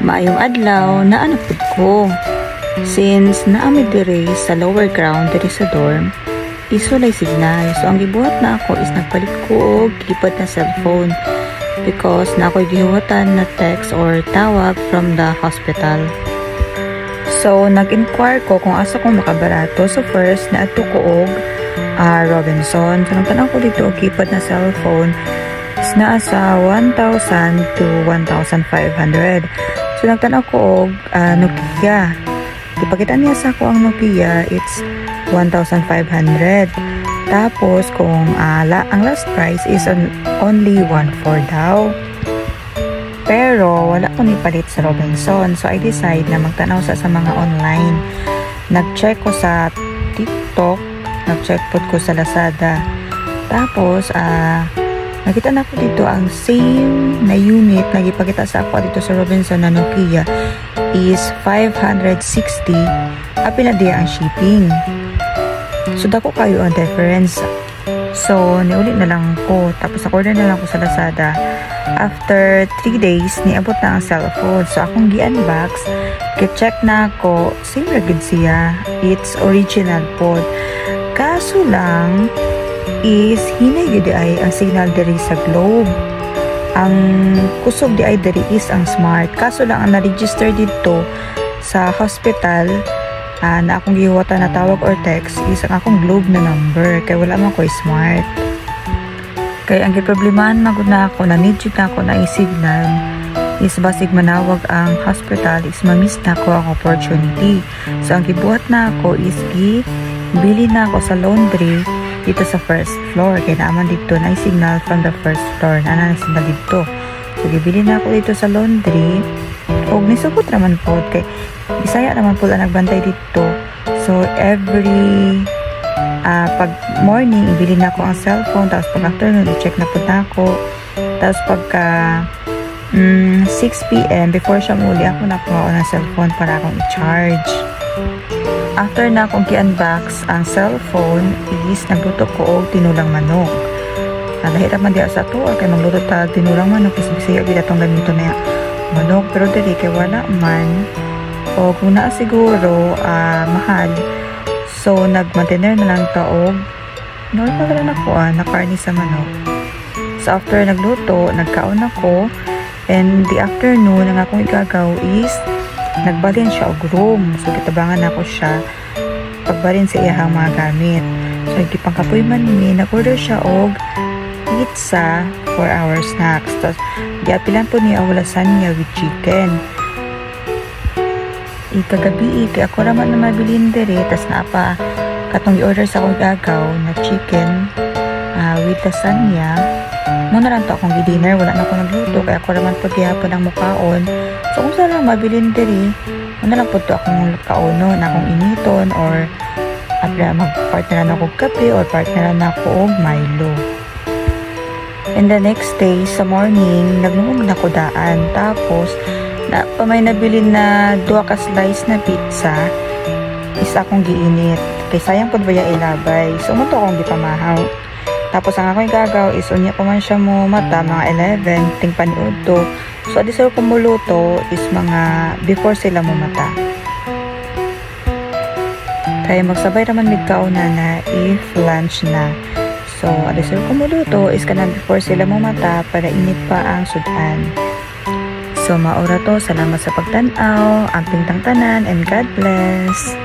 Maayong adlaw na anapod ko. Since naami dire sa lower ground dire sa dorm, is walay signal. So ang gibuhat na ako is nagpalit ko og lipad na cellphone because na ako'y gihuwatan na text or tawag from the hospital. So nag-inquire ko kung asa kong makabarato. So first naadto ko og Robinson. So nagtanaw ko dito og lipad na cellphone is naa sa 1,000 to 1,500. So nagtanaw ko og Nokia. Ipakita niya sa ako ang Nokia, it's 1,500. Tapos kung ang last price is only 1,400 daw. Pero wala ko nipalit sa Robinson. So I decide na magtanaw sa mga online. Nag-check ko sa TikTok, nag-check po ko sa Lazada. Tapos nakita na ko dito ang same na unit na ipakita sa ako dito sa Robinson na Nokia is 560. Apil na diya ang shipping. So dako kayo ang difference. So niulit na lang ko. Tapos order na lang ko sa Lazada. After 3 days, niabot na ang cellphone. So akong gi-unbox, ki-check na ako, same ra gid siya. It's original po. Kaso lang is hinay gid ay ang signal diri sa globe. Ang kusog di ay diri is ang smart. Kaso lang ang na-register dito sa hospital na akong gihuwatan na tawag or text is ang akong globe na number. Kaya wala man ko smart. Kaya ang giproblemahan magud na ako na need na ako na i-signal is basig manawag ang hospital is ma-miss na ako ang opportunity. So ang gibuhat na ako is bili na ako sa laundry dito sa first floor. Kaya naman dito na signal from the first floor na signal dito. So gibili na ako dito sa laundry og nisugod naman po kay Bisaya naman po ang nagbantay dito. So every pag morning ibili na ako ang cellphone, tapos pag afternoon i-check na po na ako, tapos pagka 6 PM before siya muli ako nakuha ng cellphone para akong i-charge. After na akong i-unbox ang cellphone is nagluto ko og tinulang manok. Nalahit naman diya sa to kay magluto ta tinulang manok kasi bisaya gid atong ganito na manok, pero dili kay wala man o kung naa siguro mahal. So nag-maintainer na lang ta og normal na ako na karni sa manok. So after nagluto, nagkaon ako, and the afternoon ang akong igagaw is nagbalin siya og room. So kitabangan ako siya pagbalin sa iyang mga gamit. So gipangkapoy man ni nag-order siya og pizza for our snacks. Tapos giapilan po niya ang lasagna with chicken. Ikagabi kay ako raman na mabilin dere, tas naapa katong i-order sa akong gagaw na chicken with lasagna. Muna lang to akong dinner, wala na ako nagluto kaya ako raman po gihapon ang mukaon. So kung saan lang mabilin dere, muna lang po to akong kauno na akong initon or mag-partner na ako kape or partner na ako og Milo. And the next day sa morning, naglungog na ko daan. Tapos may nabili na 2 ka slice na pizza, isa akong giinit kay sayang pud baya ilabay. So mo to akong gipamahaw. Tapos ang akong gagaw is unya pa man siya mo mata mga 11 ting paniud to. So adi sir ko muluto is mga before sila mo mata. Kaya magsabay raman migkauna na if lunch na. So adi sir ko muluto is kanang before sila mo mata para init pa ang sudan. So maura to, salamat sa pagtanaw, ang pintang tanan, and God bless.